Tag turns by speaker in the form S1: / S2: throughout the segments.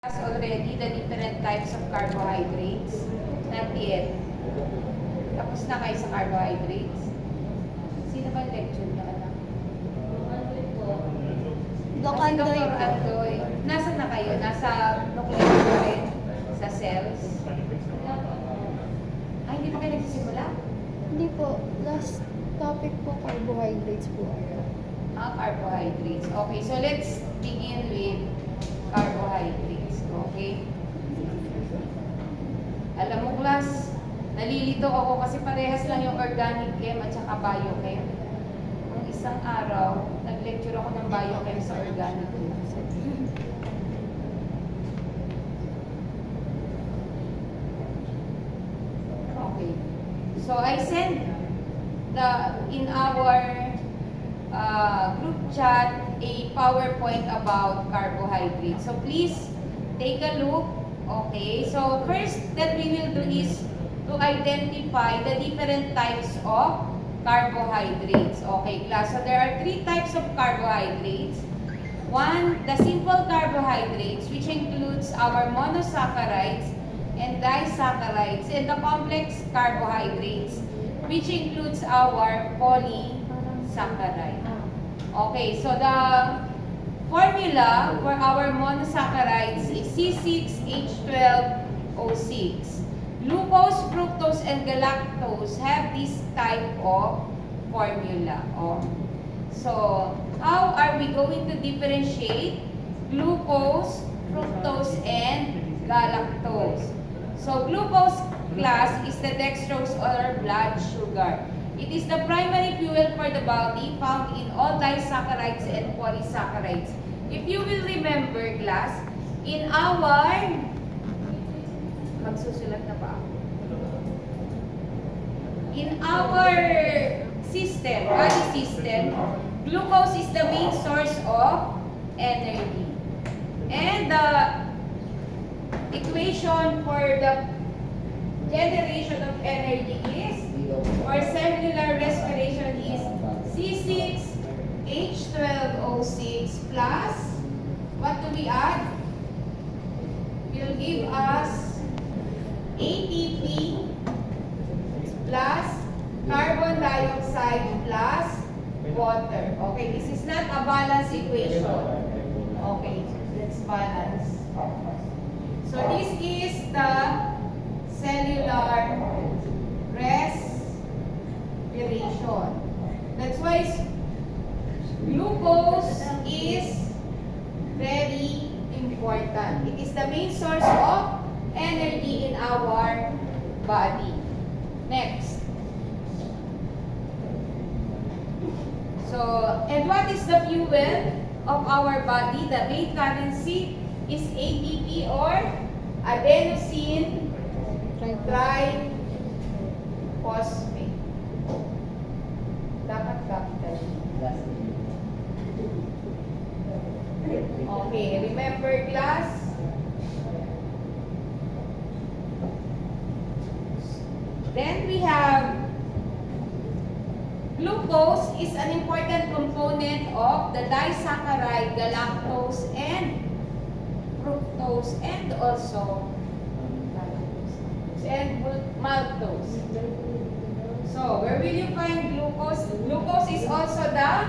S1: Already the different types of carbohydrates. Not yet. Tapos na kayo sa carbohydrates. Sino ba lecture niya anak?
S2: Doc
S1: Si
S2: Andoy
S1: Dr.
S2: po.
S1: Andoy. Nasaan na kayo? Nasa nucleus pa rin? Sa cells? Ay, hindi pa kayo nagsisimula?
S2: Hindi po. Last topic po, carbohydrates po.
S1: Carbohydrates. Okay, so let's begin with carbohydrates. Okay? Alam mo, class, nalilito ako kasi parehas lang yung organic chem at saka biochem. Nung isang araw, nag-lecture ako ng biochem sa organic chem. Okay. So I sent in our group chat a PowerPoint about carbohydrates. So please take a look. Okay. So first that we will do is to identify the different types of carbohydrates. Okay, class. So there are three types of carbohydrates. One, the simple carbohydrates, which includes our monosaccharides and disaccharides, and the complex carbohydrates, which includes our polysaccharide. Okay, so the formula for our monosaccharides is C6H12O6. Glucose, fructose, and galactose have this type of formula. So, how are we going to differentiate glucose, fructose, and galactose? So, glucose class is the dextrose or blood sugar. It is the primary fuel for the body, found in all disaccharides and polysaccharides. If you will remember, class, in our magsusulat na pa ako. In our system, body system, glucose is the main source of energy. And the equation for the generation of energy is, for cellular respiration is C6H12O6 plus, what do we add? Will give us ATP plus carbon dioxide plus water. Okay, this is not a balanced equation. Okay, let's balance. So this is the cellular respiration. That's why glucose is very important. It is the main source of energy in our body. Next. So, and what is the fuel of our body? The main currency is ATP or adenosine triphosphate. Dapat capital. Okay, remember class? Then we have glucose is an important component of the disaccharide, galactose, and fructose, and also and maltose. So, where will you find glucose? Glucose is also the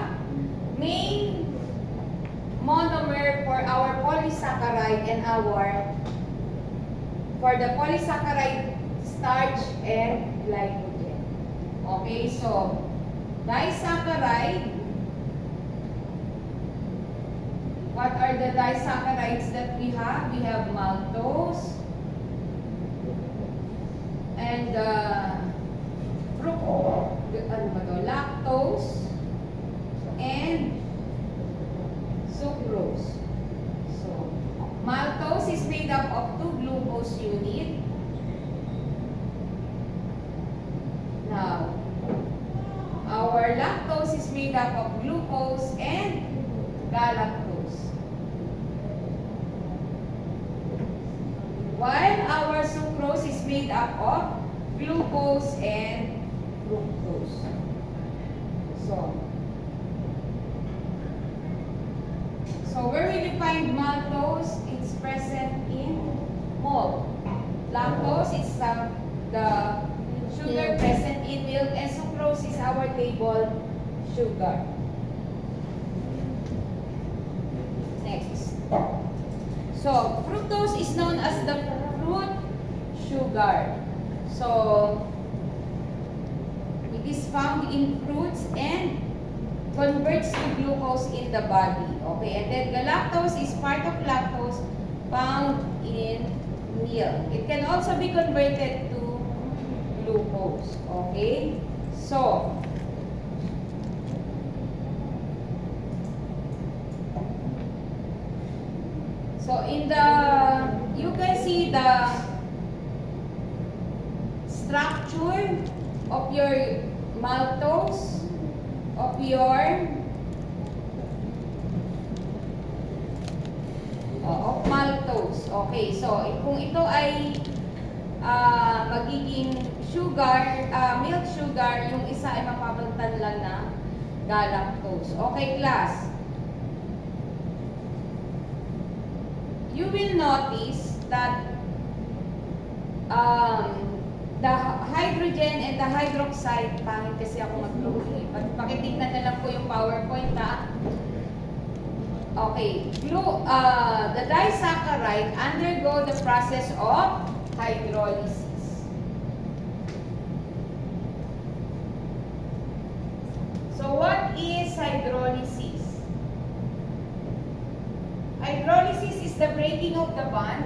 S1: main monomer for our polysaccharide and for the polysaccharide starch and glycogen. Okay, so disaccharide. What are the disaccharides that we have? We have maltose and lactose and sucrose. So maltose is made up of 2 glucose units. Now, our lactose is made up of glucose and galactose. While our sucrose is made up of glucose and fructose. So So where will you find maltose? It's present in malt. Lactose is the sugar present in milk, and sucrose is our table sugar. Next. So fructose is known as the fruit sugar. So it is found in fruits and converts to glucose in the body. Okay, and then galactose is part of lactose found in milk. It can also be converted to glucose. Okay, so in the, you can see the structure of your maltose, of your of maltose. Okay, so kung ito ay magiging sugar, milk sugar, yung isa ay mapapalitan lang na galactose. Okay, class. You will notice that the hydrogen and the hydroxide, pangit kasi ako mag-drawing. Pakitignan na lang po yung PowerPoint ha. Okay, the disaccharide undergo the process of hydrolysis. So what is hydrolysis? Hydrolysis is the breaking of the bond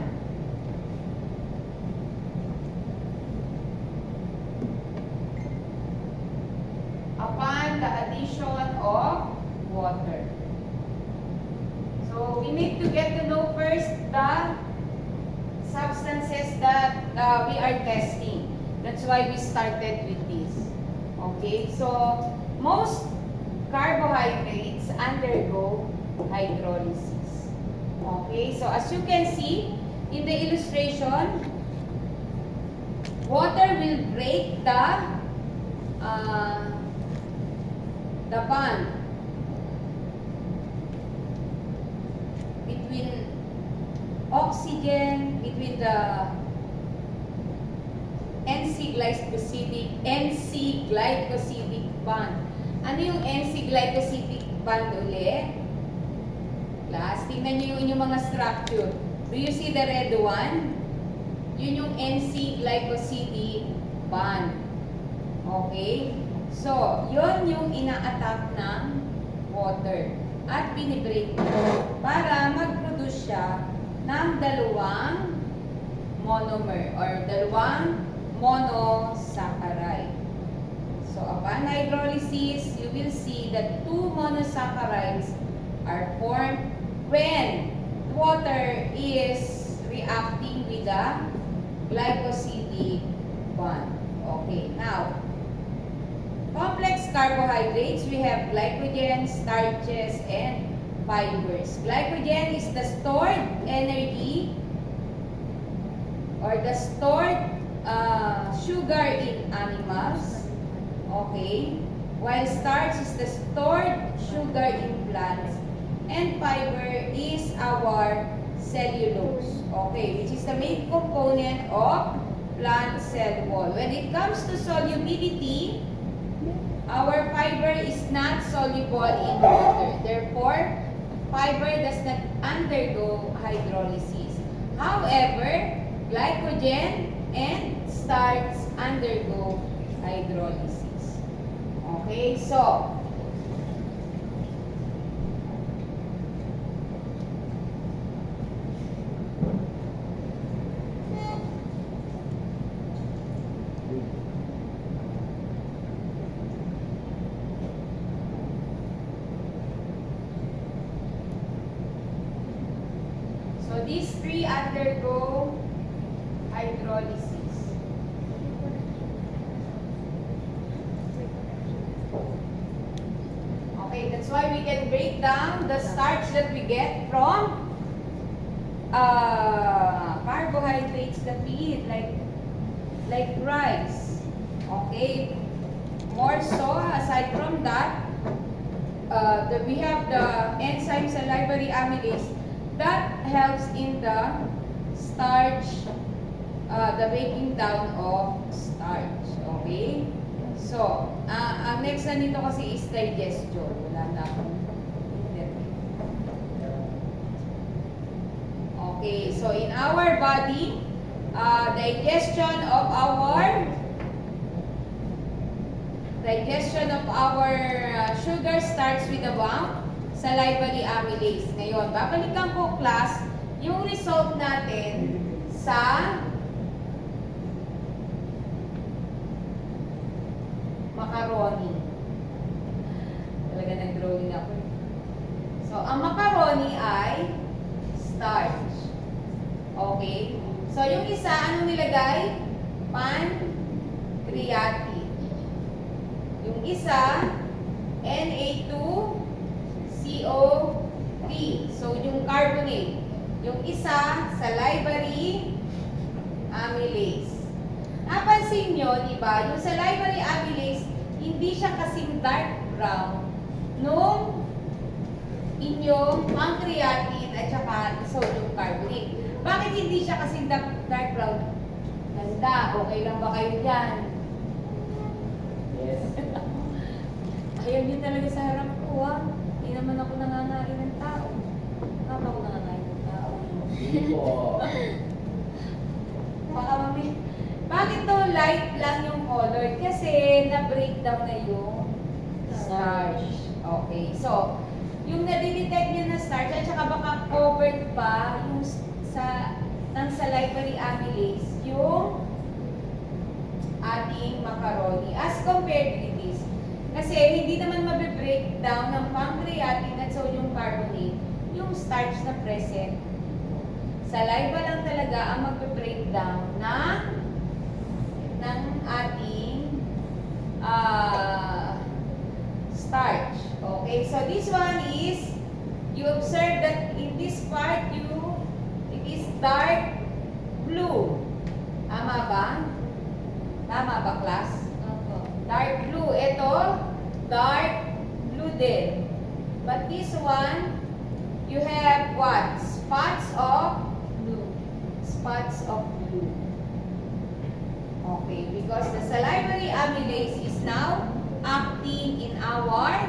S1: upon the addition of water. So we need to get to know first the substances that we are testing. That's why we started with this. Okay, so most carbohydrates undergo hydrolysis. Okay, so as you can see in the illustration, water will break the bond between oxygen, between the N-C-glycosidic bond. Ano yung N-C-glycosidic bond ulit? Class, tingnan nyo yung inyong mga structure. Do you see the red one? Yun yung N-C-glycosidic bond. Okay? So, yun yung ina-attack ng water. At binibreak para mag-produce siya ng dalawang monomer or dalawang monosaccharide. So, upon hydrolysis, you will see that two monosaccharides are formed when water is reacting with the glycosidic bond. Okay, now, complex carbohydrates, we have glycogen, starches, and fibers. Glycogen is the stored energy or the stored sugar in animals. Okay, while starch is the stored sugar in plants. And fiber is our cellulose, okay, which is the main component of plant cell wall. When it comes to solubility, our fiber is not soluble in water. Therefore, fiber does not undergo hydrolysis. However, glycogen and starch undergo hydrolysis. Okay, so these three undergo hydrolysis. Okay, that's why we can break down the starch that we get from carbohydrates that we eat, like rice. Okay, more so, aside from that, we have the enzyme salivary amylase that helps in the starch, the breaking down of starch. Okay? So, ang next na nito kasi is digestion. Wala na akong okay, so in our body, digestion of our sugar starts with the salivary amylase. Ngayon, babalikan ko class yung result natin sa macaroni. Talaga nag-drawing ako. So, ang macaroni ay starch. Okay? So, yung isa, anong nilagay? Pancreatic. Yung isa, Na2CO3. So, yung carbonate. Yung isa, salivary amylase. Napansin nyo, di ba? Yung salivary amylase, hindi siya kasing dark brown nung inyong pancreatin at saka sodium carbonate. Bakit hindi siya kasing dark brown? Ganda, okay lang ba kayo dyan?
S3: Yes.
S1: Ayaw niyo talaga sa harap ko, ha? Hindi naman ako nangangain ng tao. Bakit ako nangangain ng tao?
S3: Hindi po.
S1: Baka mami, bakit daw light lang yung color? Kasi na-breakdown na yung starch. Okay, so, yung nadidetect niya na starch at saka baka covered pa yung ng salivary amylase yung ating macaroni as compared with this. Kasi hindi naman mabe-break down ng pancreatin at sodium carbonate yung starch na present. Saliva lang talaga ang magbe-break down ng ating starch. Okay, so this one is, you observe that in this part, it is dark blue. Tama ba? Tama ba, class? Dark blue. Ito, dark blue din. But this one, you have what? Spots of blue. Spots of blue. Okay, because the salivary amylase is now acting in our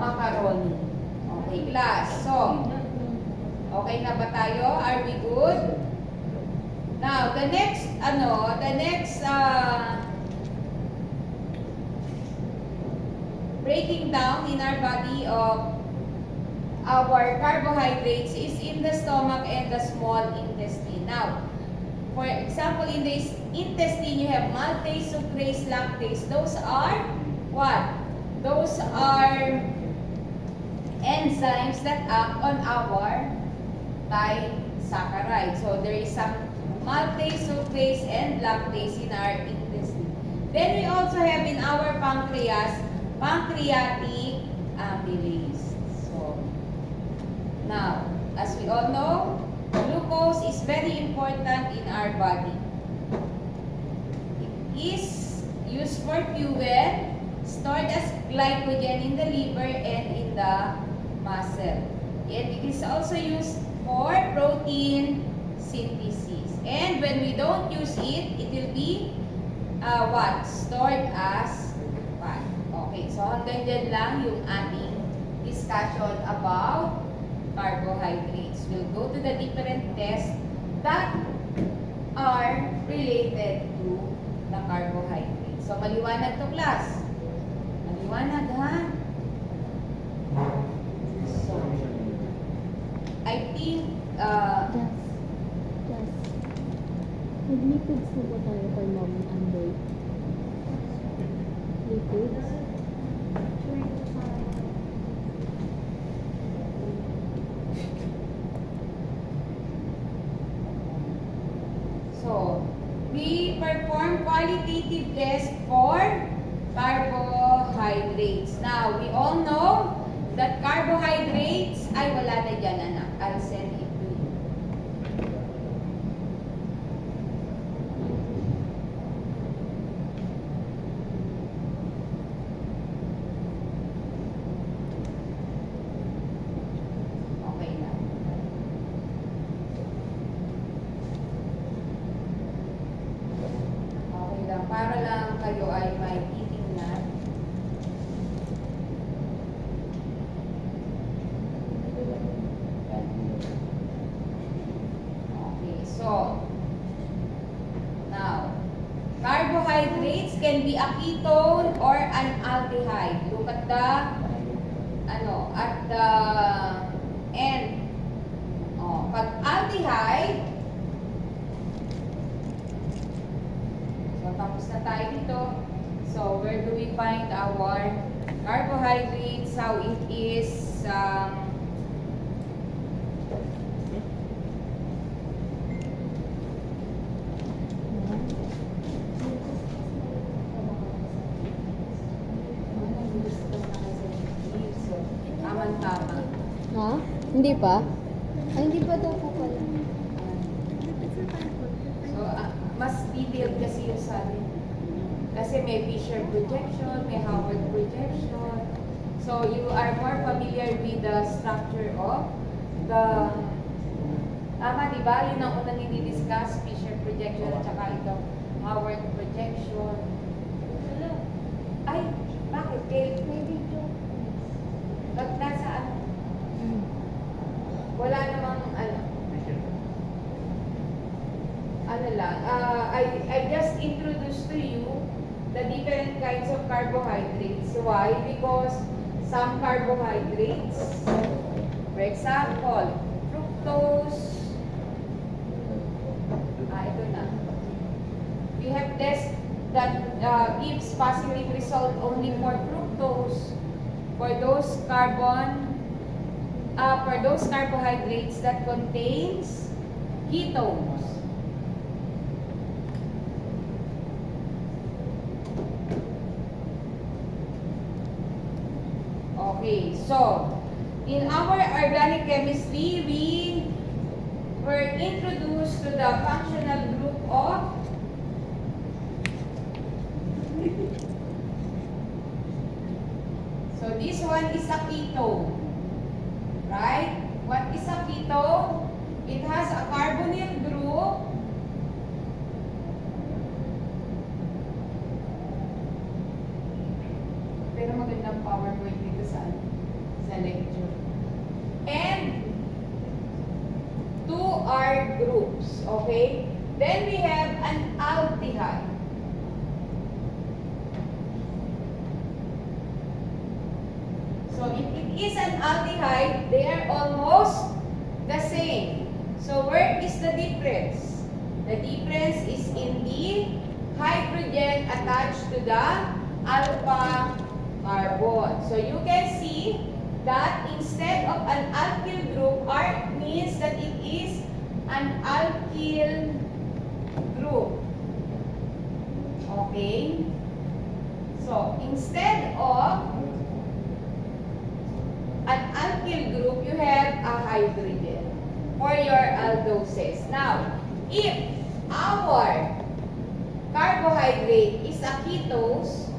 S1: macaroni. Okay, class. So, okay na ba tayo? Are we good? Now, the next breaking down in our body of our carbohydrates is in the stomach and the small intestine. Now, for example, in the intestine, you have maltase, sucrase, lactase. Those are what? Those are enzymes that act on our disaccharide. So, there is some maltase, sucrase, and lactase in our intestine. Then, we also have in our pancreas, pancreatic amylase. So, now, as we all know, glucose is very important in our body. It is used for fuel, stored as glycogen in the liver and in the muscle. And it is also used for protein synthesis. And when we don't use it, it will be what? Stored as fat. Okay, so hanggang dyan lang yung ating discussion about carbohydrates. We'll go to the different tests that are related to the carbohydrates. So, maliwanag to, class. Maliwanag, ha? So, I think,
S2: Yes. Nag-liquids na ba tayo kay Mom Andoy? Liquids?
S1: so, we perform qualitative test for carbohydrates. Now, we all know that carbohydrates, ay wala na dyan, anak. I'll send it to you. para lang kayo ay may titingnan. Okay, so now, carbohydrates can be a ketone or an aldehyde. Look at the end. Oh, pag aldehyde, so tapos na tayo dito. So where do we find our carbohydrates? How it is tama.
S2: Ha? Hindi pa? Ay, hindi pa daw po pala.
S1: So, mas detailed kasi yung sabi. Kasi may Fisher projection, may Howard projection. So, you are more familiar with the structure of the... Tama, di ba? Yun ang unang nini-discuss, Fisher projection at saka ito, Howard projection. Ay, bakit?
S2: May video.
S1: Nasa ano? Wala namang ano lang, I just introduced to you the different kinds of carbohydrates. Why? Because some carbohydrates, for example, fructose, ito na. We have tests that gives positive result only for fructose, for those carbohydrates that contains ketones. Okay, so in our organic chemistry, we were introduced to the functional group of so this one is a ketone, right? What is a ketone? It has a carbonyl group pero magandang PowerPoint dito sa lecture. And two R groups, okay? Then we have an aldehyde. So if it is an aldehyde, they are almost the same. So where is the difference? The difference is in the hydrogen attached to the alpha carbon. So you can see that instead of an alkyl group, R means that it is an alkyl group. Okay? So instead of an alkyl group, you have a hydrogen for your aldoses. Now, if our carbohydrate is a ketose,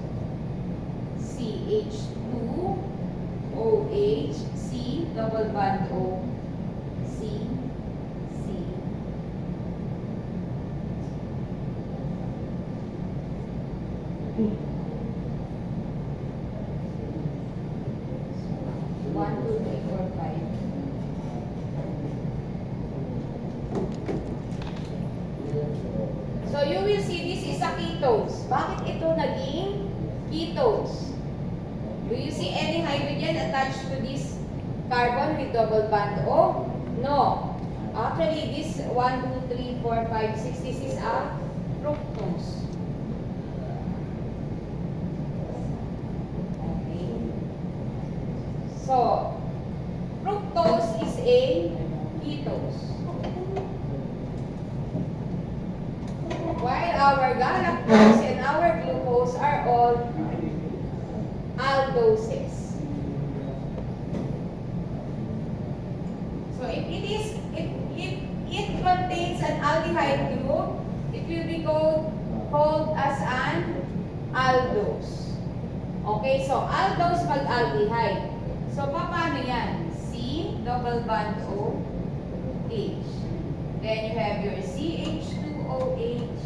S1: CH2OH, C, double bond O, C, C. One, two, three, four, five. So you will see this is a ketose. Bakit ito naging ketose? Do you see any hydrogen attached to this carbon with double bond O? No. Actually, this 1, 2, 3, 4, 5, 6, this is a fructose. Okay. So, fructose is a ketose. While our galactose and our glucose are all aldoses. So if it contains an aldehyde group, it will be called as an aldose. Okay, so aldose pag aldehyde. So paano yan? C double bond O H. Then you have your CH2OH,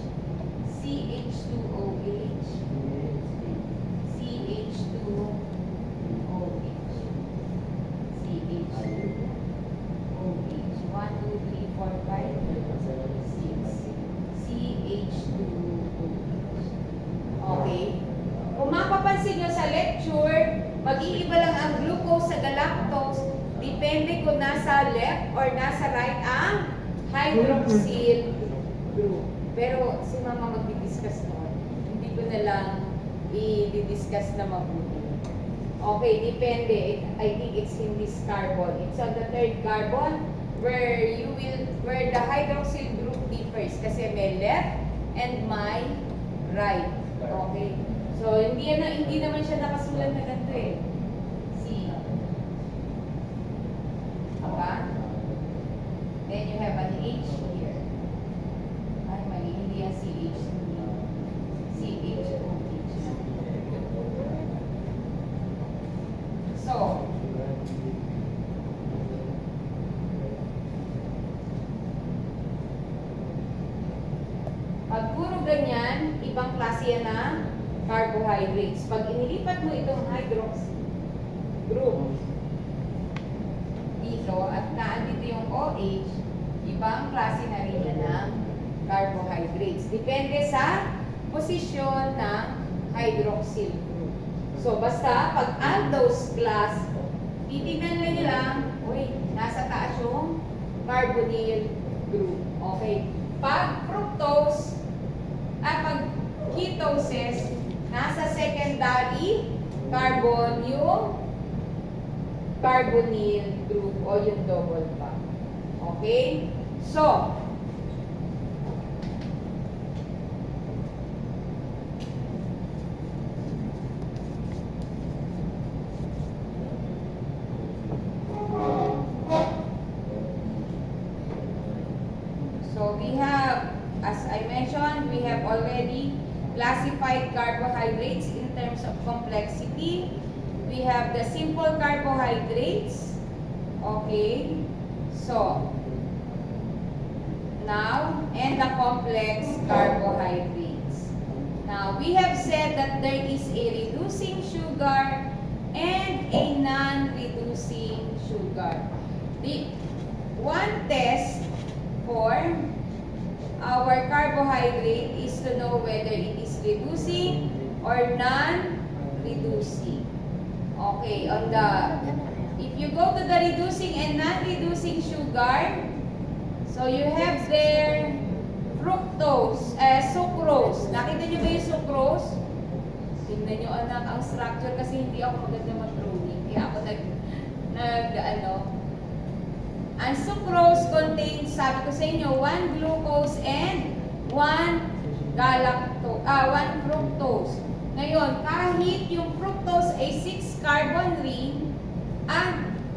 S1: C CH2OH, CH2OH, CH2OH, 1, 2, 3, 4, 5, 6, CH2OH. Okay? Kung mapapansin nyo sa lecture, mag-iiba lang ang glucose sa galactose, depende kung nasa left or nasa right ang hydroxyl group. Pero si Mama magdi-discuss noon. Hindi ko na lang i-discuss na mabuti. Okay, depende. I think it's in this carbon. It's on the third carbon where the hydroxyl group differs kasi may left and may right. Okay. So hindi naman siya nakasulat na ganito eh. C. Aba? Then you have an H here. Ay, mali. Hindi yan CH. CHOH. So, pag puro ganyan, ibang klase yan na carbohydrates. Pag inilipat mo itong hydroxy group dito at naandito yung OH, ibang klase na rin yan ng carbohydrates. Depende sa posisyon ng hydroxyl group. So, basta pag aldose class, titignan nyo lang, uy, nasa taas yung carbonyl group. Okay. Pag fructose, pag ketosis, nasa secondary carbon yung carbonyl group o yung double bond. Okay? So, we have, as I mentioned, we have already classified carbohydrates in terms of complexity. We have the simple carbohydrates. Okay. So, now, and the complex carbohydrates. Now, we have said that there is a reducing sugar and a non-reducing sugar. The one test for our carbohydrate is to know whether it is reducing or non-reducing. Okay, if you go to the reducing and non-reducing sugar, so you have there fructose, sucrose. Nakita nyo ba yung sucrose? Tingnan nyo anak ang structure kasi hindi ako maganda mag-drawing. Kaya ako ang sucrose contains, sabi ko sa inyo, 1 glucose and 1 fructose. Ngayon, kahit yung fructose ay 6 carbon ring,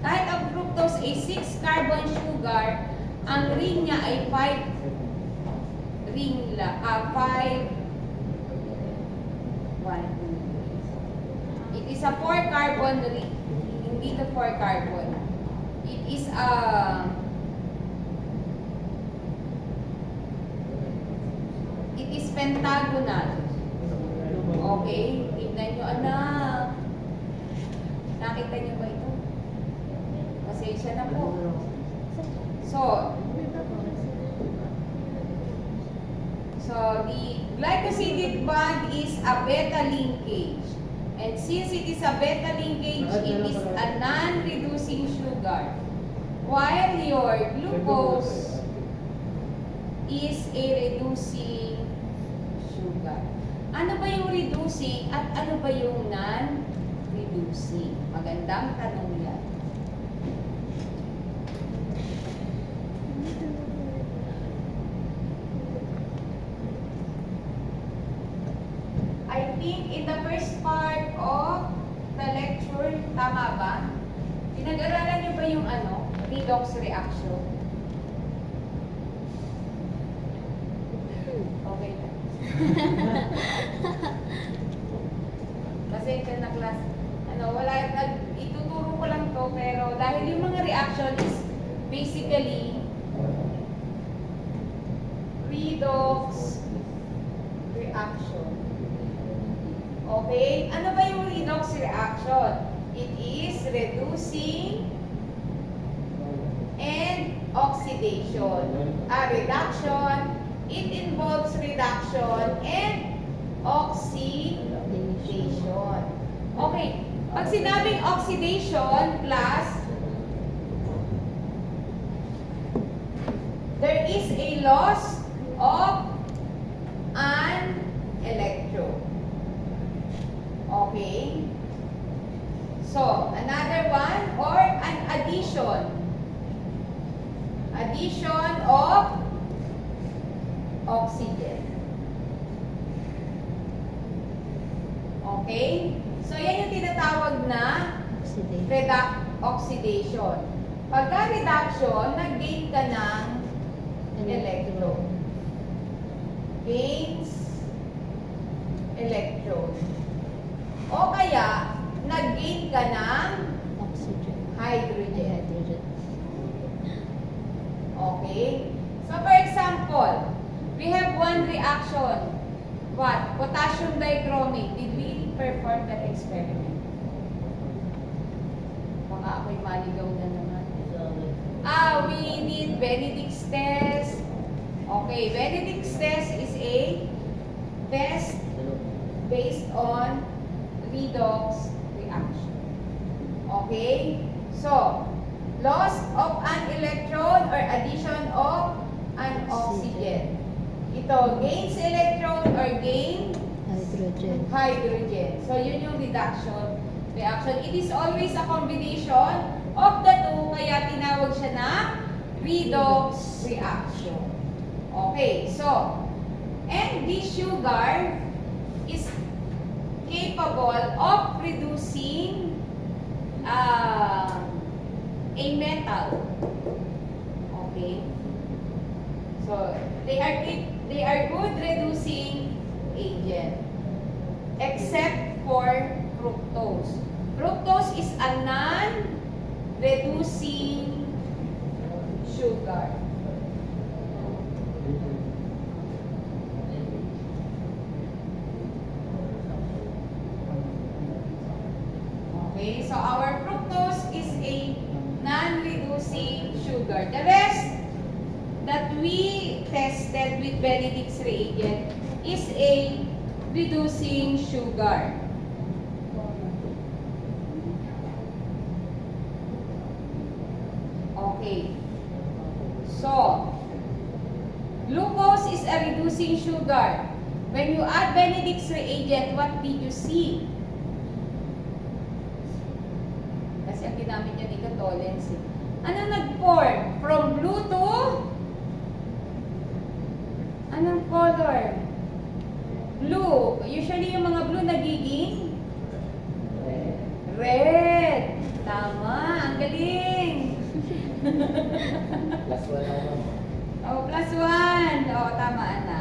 S1: kahit ang fructose ay 6 carbon sugar, ang ring niya ay 5 ring lang, 1, 2, 3. It is a 4 carbon ring, hindi to 4 carbon. It is pentagonal. Okay? Tignan nyo, anak. Nakita nyo ba ito? Pasensya na po. So, the glycosidic bond is a beta linkage. And since it is a beta linkage, it is a non-reducing sugar. While your glucose is a reducing sugar. Ano ba yung reducing at ano ba yung non-reducing? Magandang tanong yan. I think in the first part of the lecture, tama ba? Pinag-aralan niyo ba yung redox reaction? Okay na. Pasensya na class. Ituturo ko lang to, pero dahil yung mga reaction is basically redox reaction. reaction. Okay? Ano ba yung redox reaction? It is reducing and oxidation. Reduction, it involves reduction and oxidation. Okay. Pag sinabing oxidation plus, there is a loss of an electron. Okay? So, another one, or an addition. Addition of oxygen. Okay? So, yan yung tinatawag na oxidation. Pagka reduction, nag-gain ka ng electron. Gains electron. O kaya, nag-gain ka ng hydrogen. Okay? So, for example, we have one reaction. What? Potassium dichromate. Did we perform that experiment? Baka ako'y maligaw na naman. We did Benedict's test. Okay, Benedict's test is a test based on redox reaction. Okay? So, loss of an electron or addition of an oxygen. Ito, gains electron or gain hydrogen. So, yun yung reduction reaction. It is always a combination of the two, kaya tinawag siya na redox reaction. Okay, so, and this sugar is capable of producing a metal. Okay? So, they are good reducing agent. Except for fructose. Fructose is a non-reducing sugar. Okay, so our fructose is a non-reducing sugar. The rest that we tested with Benedict's reagent is a reducing sugar. Okay. So, glucose is a reducing sugar. When you add Benedict's reagent, what did you see? Kasi ang ginamit niya dito, tolerance. Ano nag-form? From blue to? Anong color? Blue. Usually yung mga blue nagiging? Red. Tama. Ang galing.
S3: Plus 1 ako.
S1: Oh, plus 1. Oh, tama na.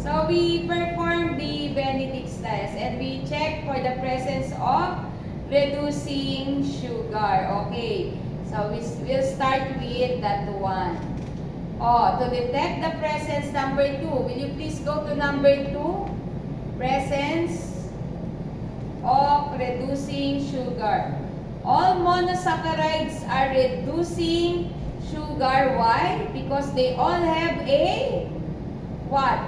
S1: So, we performed the Benedict's test and we check for the presence of reducing sugar. Okay. So, we'll start with that one. Oh, to detect the presence, number 2. Will you please go to number 2? Presence of reducing sugar. All monosaccharides are reducing sugar. Why? Because they all have a what?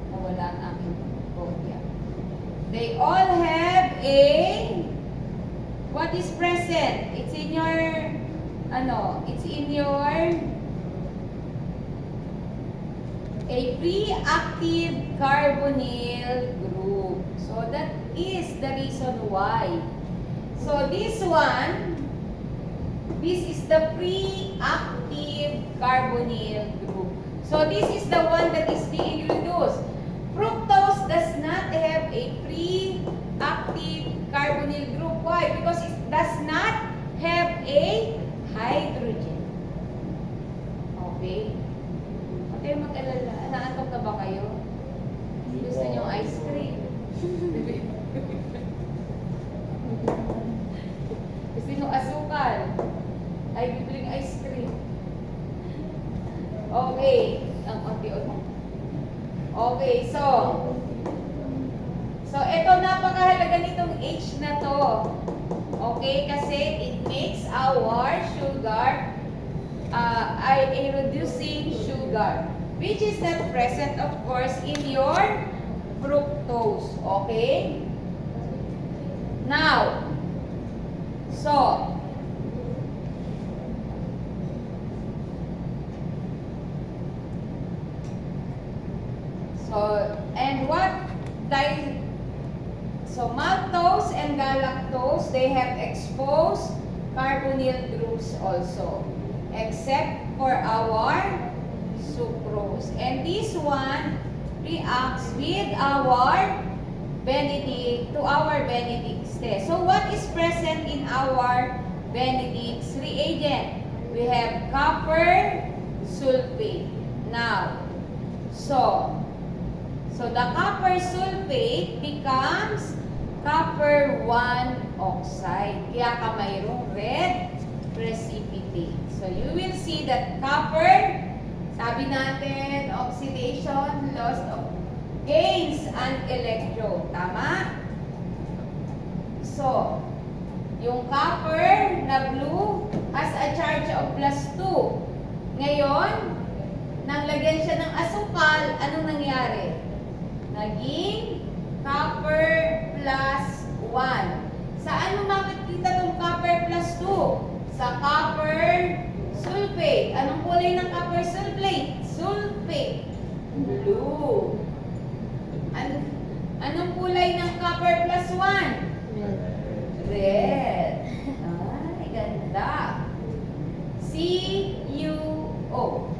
S1: Nawala ang aking botya. They all have a what is present? It's in your it's in your a free active carbonyl group. So that is the reason why. So this one, this is the free active carbonyl group. So this is the one that is being reduced. Fructose does not have a free active carbonyl group. Why? Because it does not have a hydrogen. Okay? Huwag kayong mag-alala. Naantok na ba kayo? Gusto niyo ice cream? Gusto niyo asukal? Ay, bibling ice cream. Okay. Ang onti-onti. Okay, so ito napakahalaga nitong H na to. Okay, kasi it makes our sugar a reducing sugar, which is not present, of course, in your fructose. Okay? Now, and what maltose and galactose, they have exposed carbonyl groups also, except for our sucrose. And this one reacts with our Benedict's test. So what is present in our Benedict's reagent? We have copper sulfate. Now, so the copper sulfate becomes copper 1 oxide. Kaya ka mayroong red precipitate. So you will see that copper, sabi natin, oxidation, loss of gains an electron. Tama? So, yung copper na blue has a charge of +2. Ngayon, nang lagyan siya ng asukal, anong nangyari? Naging copper +1. Saan mo makikita itong copper +2? Sa copper sulfate. Anong kulay ng copper sulfate? Sulfate. Blue. Anong kulay ng copper +1? Red. Ay, ganda. CuO.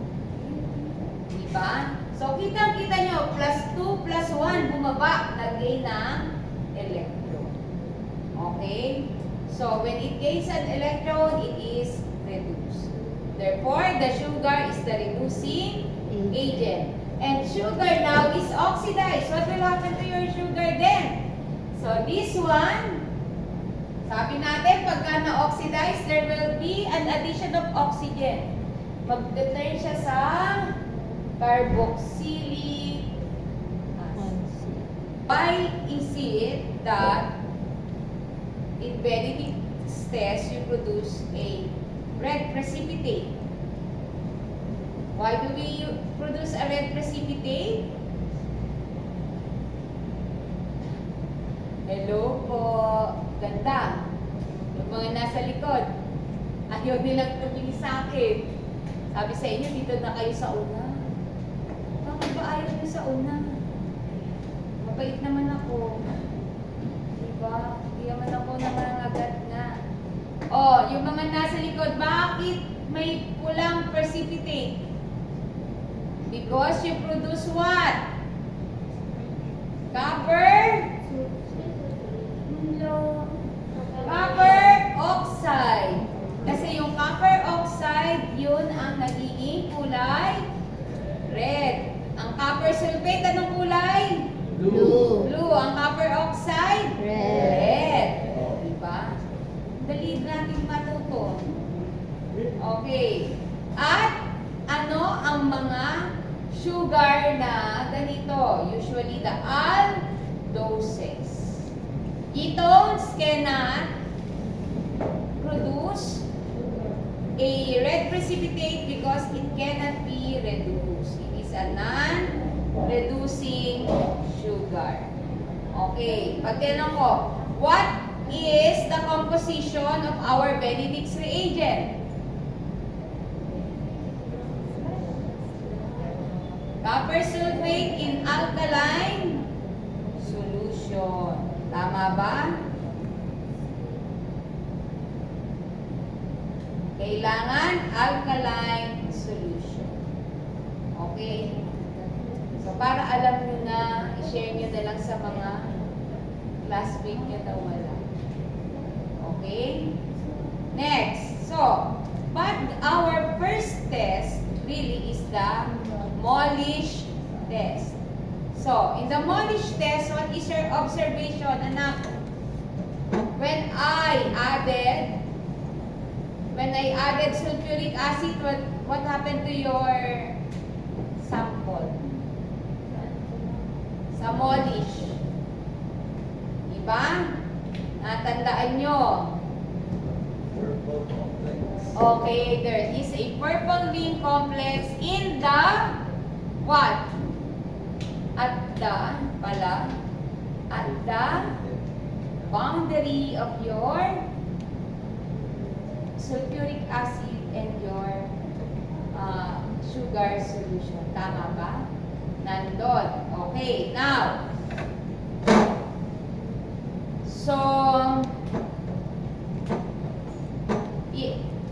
S1: Diba? So, kitang-kita nyo, +2 +1, bumaba, nag-gain ng electron. Okay? So, when it gains an electron, it is reduced. Therefore, the sugar is the reducing agent. And sugar now is oxidized. What will happen to your sugar then? So, this one, sabi natin, pagka na-oxidize, there will be an addition of oxygen. Mag-turn siya sa carboxylic acid. Why is it that in Benedict's test you produce a red precipitate? Why do we produce a red precipitate? Hello po. Ganda. Yung mga nasa likod, ayaw nilang tumingin sa akin. Sabi sa inyo, dito na kayo sa una. Bakit ba ayaw nyo sa una? Mabait naman ako. Diba? Hindi naman ako nangangagat na. Oh, yung mga nasa likod, bakit may pulang precipitate? Because you produce what? Copper? No. Copper oxide. Kasi yung copper oxide, yun ang nagiging kulay red. Ang copper sulfate, anong kulay?
S2: Blue.
S1: Blue. Ang copper oxide? Red. Diba? Dali natin matuto. Okay. At ano ang mga sugar na ganito? Usually the aldoses. Ketones cannot produce a red precipitate because it cannot be reduced. It is a non-reducing sugar. Okay, pagtanong ko, what is the composition of our Benedict's reagent? Copper sulfate in alkaline solution. Tama ba? Kailangan alkaline solution. Okay? So, para alam nyo na, i-share nyo na lang sa mga classmate nyo na wala. Okay? Next. So, but our first test really is the Molish test. So, in the Molish test, what is your observation, anak? When I added sulfuric acid, what happened to your sample? Sa Molish. Diba? Natandaan nyo. Okay, there is a purple ring complex in the what? At the boundary of your sulfuric acid and your sugar solution. Tama ba? Nandun. Okay, now, so,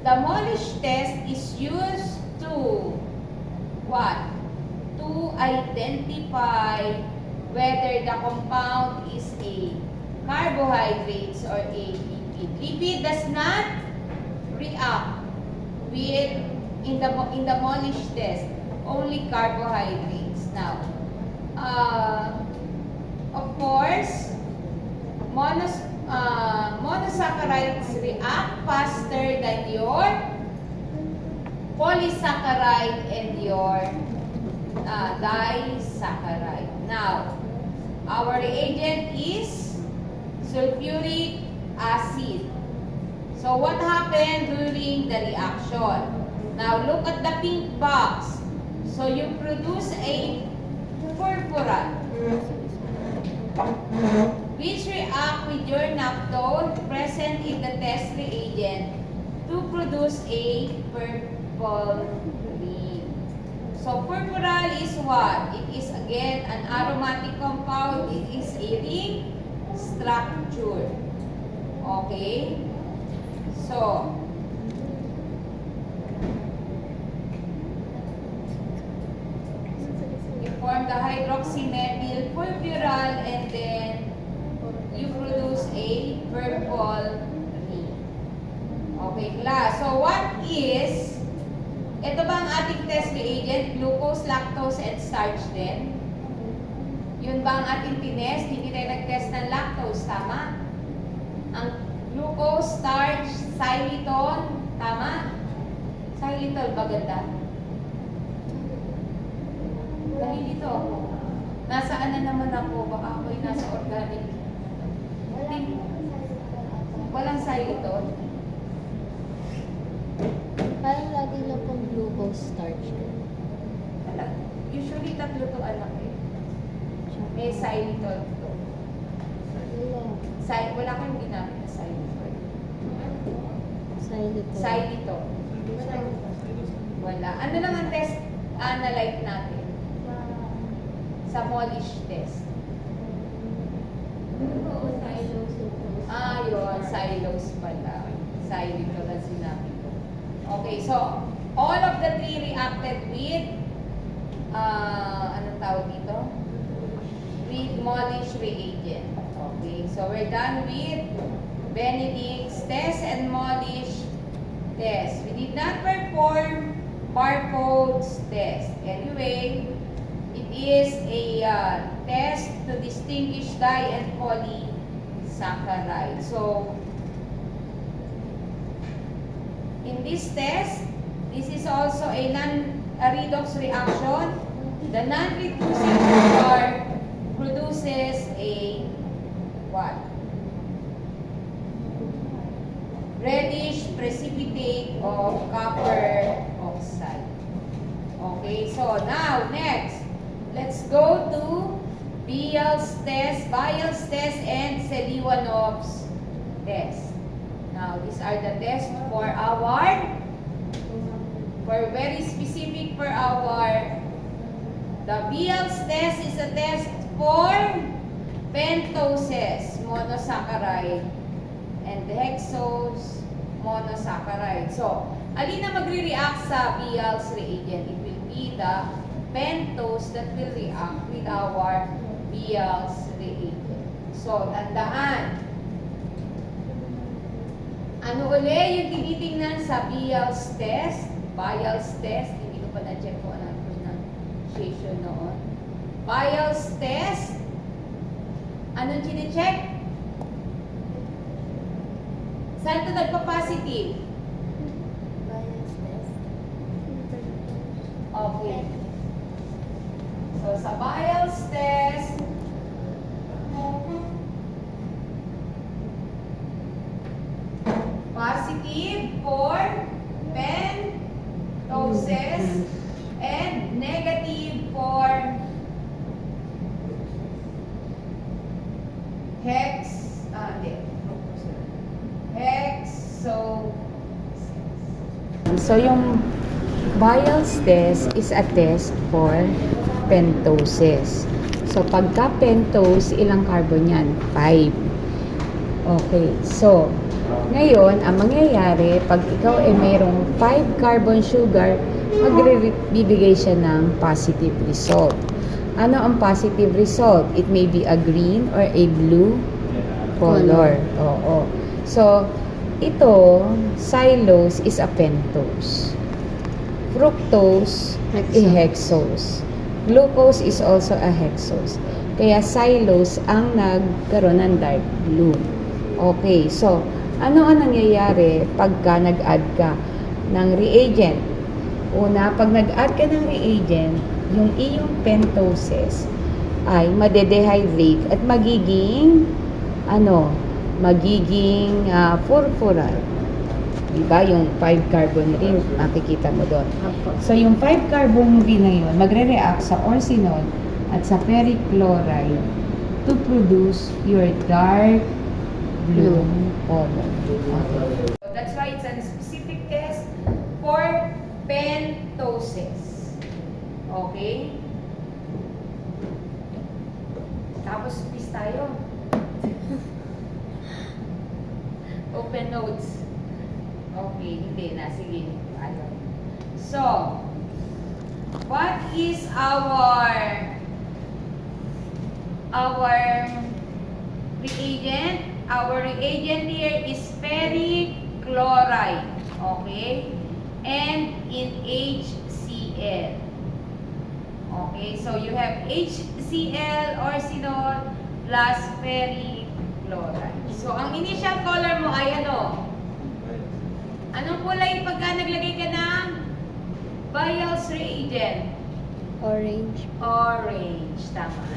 S1: the Molish test is used to what? To identify whether the compound is a carbohydrates or a lipid. Lipid does not react with in the Molish test, only carbohydrates. Now, of course, monosaccharides react faster than your polysaccharide and your disaccharide. Now, our reagent is sulfuric acid. So, what happened during the reaction? Now, look at the pink box. So, you produce a purpura, which react with your naphthalene present in the test reagent to produce a purple ring. So, purpural is what? It is again an aromatic compound. It is a ring structure. Okay? So, you form the hydroxymethyl purpural and then you produce a purple ring. Okay, class. So, what is, ito ba ang ating test reagent? Glucose, lactose, and starch din? Yun ba ang ating tinest? Hindi tayo nag-test ng lactose, tama? Ang glucose, starch, xylitol, tama? Xylitol ba ganda? Nalilito ako. Nasaan na naman ako? Baka ako'y nasa organic. Walang xylitol?
S2: Parang lagi lang pong glucose starch.
S1: Usually tatlo to anak eh. May xylitol to. Wala kang ginamit na xylitol. Xylitol. Wala. Ano lang ang test analyte natin? Sa Molish test. Yun. Xylose pala. Xylitol ang sinabi ko. Okay, so, all of the three reacted with, anong tawag dito? With Molish reagent. Okay, so we're done with Benedict's test and Molish test. We did not perform barcodes test. Anyway, it is a test to distinguish di and polysaccharide. So, in this test, this is also a redox reaction. The non-reducing sugar produces a what? Reddish precipitate of copper oxide. Okay, so now next, let's go to Bial's test, and Seliwanov's test. Now, these are the tests for very specific for the Bial's test is a test for pentoses, monosaccharide, and hexose, monosaccharide. So, alin na magre-react sa Bial's reagent? It will be the pentose that will react with our Bial's reagent. So, tandaan. Ano uli yung tinitingnan sa Bial's test? Bial's test, hindi ko pa na-check kung ano ang pronunciation noon. Bial's test, anong chine-check? Saan ito nagpa-positive?
S2: Bias test.
S1: Okay. So, sa Bial's test, pentoses and negative for hexo. So yung Bial's test is a test for pentoses. So pagka pentose, ilang carbon yan? 5. Okay, so ngayon, ang mangyayari, pag ikaw ay mayroong 5 carbon sugar, magbibigay siya ng positive result. Ano ang positive result? It may be a green or a blue color. Oo. So, ito, xylose is a pentose. Fructose, a hexose. Glucose is also a hexose. Kaya xylose ang nagkaroon ng dark blue. Okay, so, ano ang nangyayari pagka nag-add ka ng reagent? Una, pag nag-add ka ng reagent, yung iyong pentoses ay madedehydrate at magiging purpural. Diba? Yung 5 carbon ring, makikita mo doon. So, yung 5 carbon ring na yun, magre-react sa orsinol at sa ferric chloride to produce your dark blue color. Okay. So, that's why it's a specific test for pentoses. Okay? Tapos, quiz tayo. Open notes. Okay, hindi na. Sige. So, what is our reagent? Our reagent here is ferric chloride. Okay? And in HCl. Okay, so you have HCl, orsinol, plus ferric chloride. So, ang initial color mo ay ano? Anong kulay pagka naglagay ka ng Bial's reagent?
S2: Orange.
S1: Orange. Tama.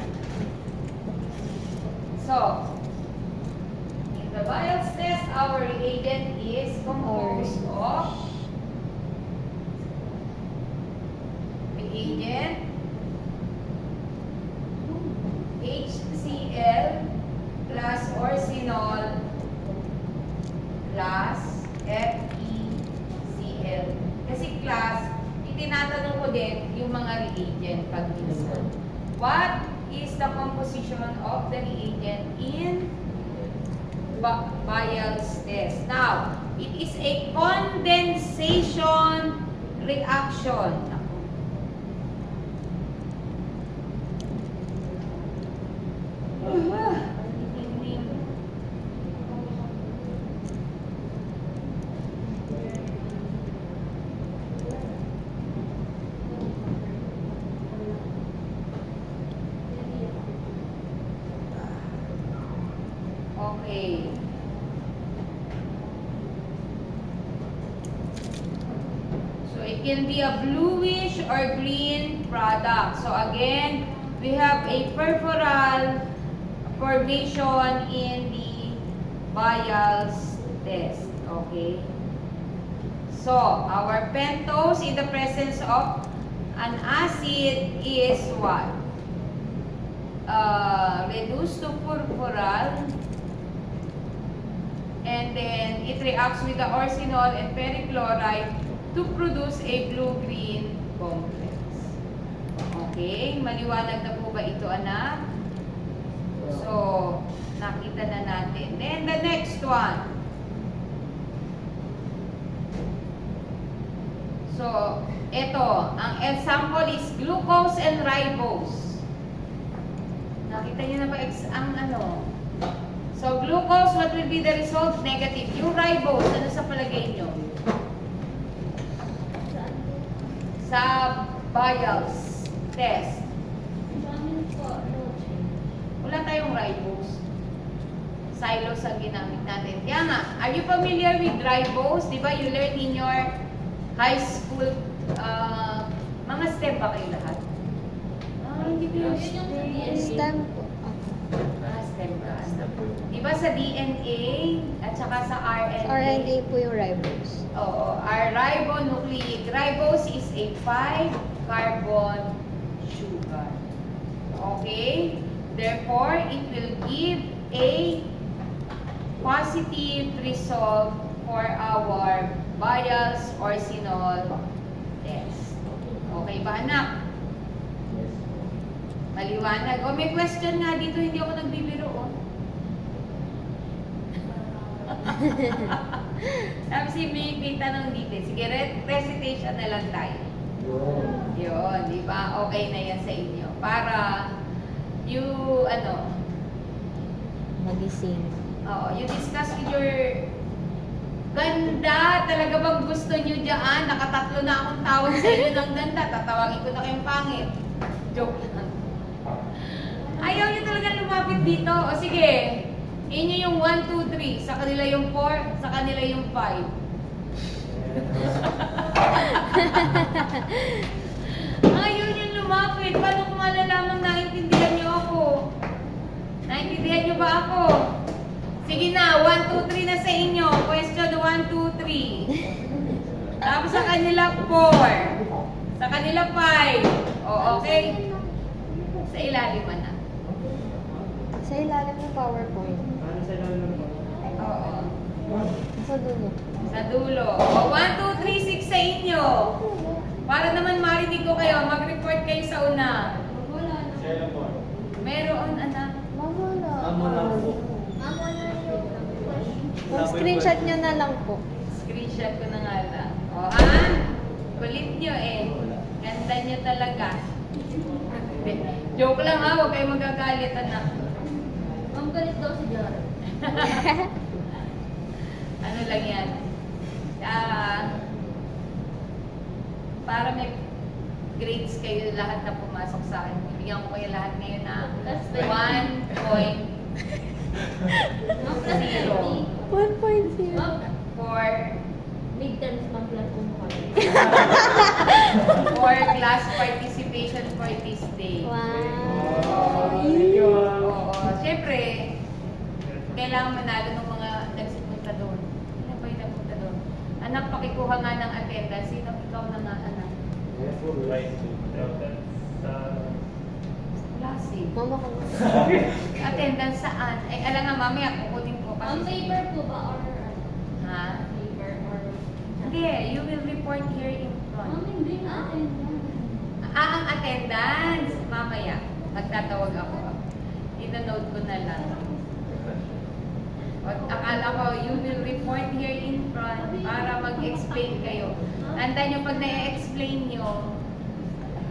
S1: So, in the Bial's test, our reagent is composed of reagent HCl plus orsinol plus FeCl. Kasi class, itinatanong ko din yung mga reagent pag minsan. What is the composition of the reagent in Bial's test? Now, it is a condensation reaction. Okay. So it can be a bluish or green product. So again, we have a purpural formation in the Bial's test. Okay. So our pentose in the presence of an acid is what? Reduced to purpural. And then it reacts with the orsinol and ferric chloride to produce a blue-green complex. Okay, maliwanag na po ba ito, anak? So, nakita na natin. Then the next one. So, ito, ang example is glucose and ribose. Nakita niyo na ba ang ano? So, glucose, what will be the result? Negative. Yung ribose, ano sa palagay nyo? Sa Bial's test. Wala tayong ribose. Xylose ang ginamit natin. Kaya nga, are you familiar with ribose? Diba you learn in your high school, mga STEM ba kayo lahat? Hindi ko yung STEM.
S2: STEM po.
S1: STEM. chemical. Diba sa DNA at saka sa RNA?
S2: RNA po yung ribose.
S1: Oo, our ribonucleic. Ribose is a 5-carbon sugar. Okay? Therefore, it will give a positive result for our Bayes Orsinol test. Okay ba, anak? Maliwanag. O, may question nga dito, hindi ako nagbibiro. Oh. Tapos si may tanong dito. Sige, recitation na lang tayo. Yun, di ba? Okay na yan sa inyo. Para
S2: Magising.
S1: you discuss with your ganda. Talaga bang gusto nyo dyan? Nakatatlo na akong tawag sa inyo ng ganda. Tatawagin ko na kayong pangit. Joke lang. Ayaw nyo talaga lumapit dito. O sige, inyo yung 1, 2, 3. Sa kanila yung 4, sa kanila yung 5. Ayaw nyo lumapit. Paano kung malalaman naiintindihan nyo ako? Naiintindihan nyo ba ako? Sige na, 1, 2, 3 na sa inyo. Question 1, 2, 3. Tapos sa kanila 4. Sa kanila 5. O, okay? Sa ilalim na.
S2: Sa ilalim ng PowerPoint.
S1: Oo.
S2: Sa dulo.
S1: Sa dulo. O, 1, 2, 3, 6 sa inyo. Para naman marinig ko kayo, mag-report kayo sa una. Meron, anak.
S2: Screenshot nyo na lang po.
S1: Screenshot ko na nga lang. O, ha? Kulit nyo eh. Ganda nyo talaga. Joke lang ha, huwag kayo magagalit, anak.
S3: Ang galit daw si Jar.
S1: Ano lang yan? Para may grades kayo lahat na pumasok sa akin. Bibigyan ko kayo lahat ngayon na 1.0
S2: 1.0.
S1: for
S3: Midterms pang plus
S1: for class participation for this day.
S2: Wow.
S1: Oo. Siyempre, kailangan manalo ng mga nagsipunta doon. Sino ba yung nagpunta doon? Anak, pakikuha nga ng attendance. Sino ikaw na nga, anak? Klase.
S2: Mama ko.
S1: Attendance saan? Ay, alam nga, mamaya, kukunin ko
S3: Ang
S1: kasi.
S3: paper po ba or
S1: Ha?
S3: paper or
S1: Hindi, you will report here in front.
S3: hindi na atin.
S1: Ang attendance, mamaya, magtatawag ako. Ina-note ko na lang. O, akala ko, you will report here in front para mag-explain kayo. Tandaan nyo, pag na-explain nyo,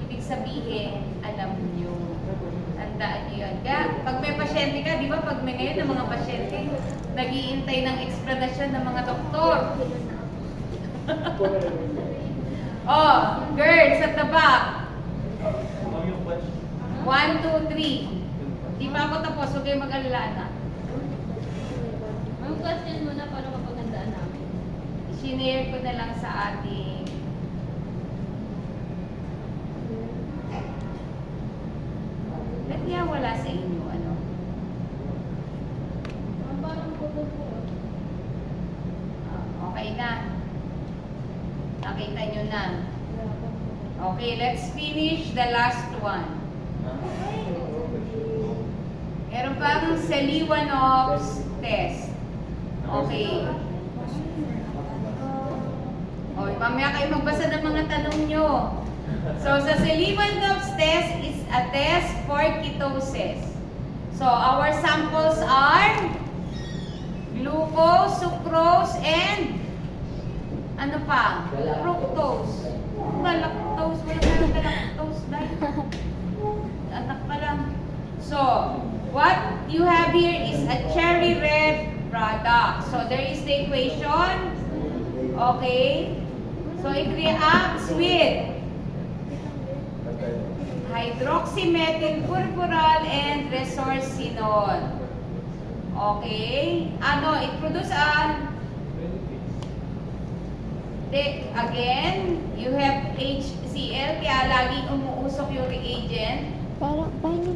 S1: ibig sabihin, alam nyo. Tandaan nyo yun. Kaya, pag may pasyente ka, di ba, pag may ngayon ng mga pasyente, nag-iintay ng explanation ng mga doktor. Oh, girls at the back. 1, 2, 3. Di pa ako tapos, huwag kayo mag-alala na.
S3: Ang question muna para mapagandaan namin.
S1: Sinare ko na lang sa ating ba't kaya wala sa inyo, ano?
S3: Ang parang po po.
S1: Okay na. Nakita nyo na. Okay, let's finish the last one. Meron pang Seliwanov's test. Okay. O, mamaya kayo magbasa ng mga tanong nyo. So, sa Seliwanov's test is a test for ketosis. So, our samples are glucose, sucrose, and ano pa? Fructose. Galactose. Wala tayong galactose. Dahil anak pa lang. So, what you have here is a cherry red product. So, there is the equation. Okay? So, it reacts with hydroxymethyl purpural and resorcinol. Okay? Ano? It produces again, you have HCl, kaya laging umuusok yung reagent.
S2: Parang, paano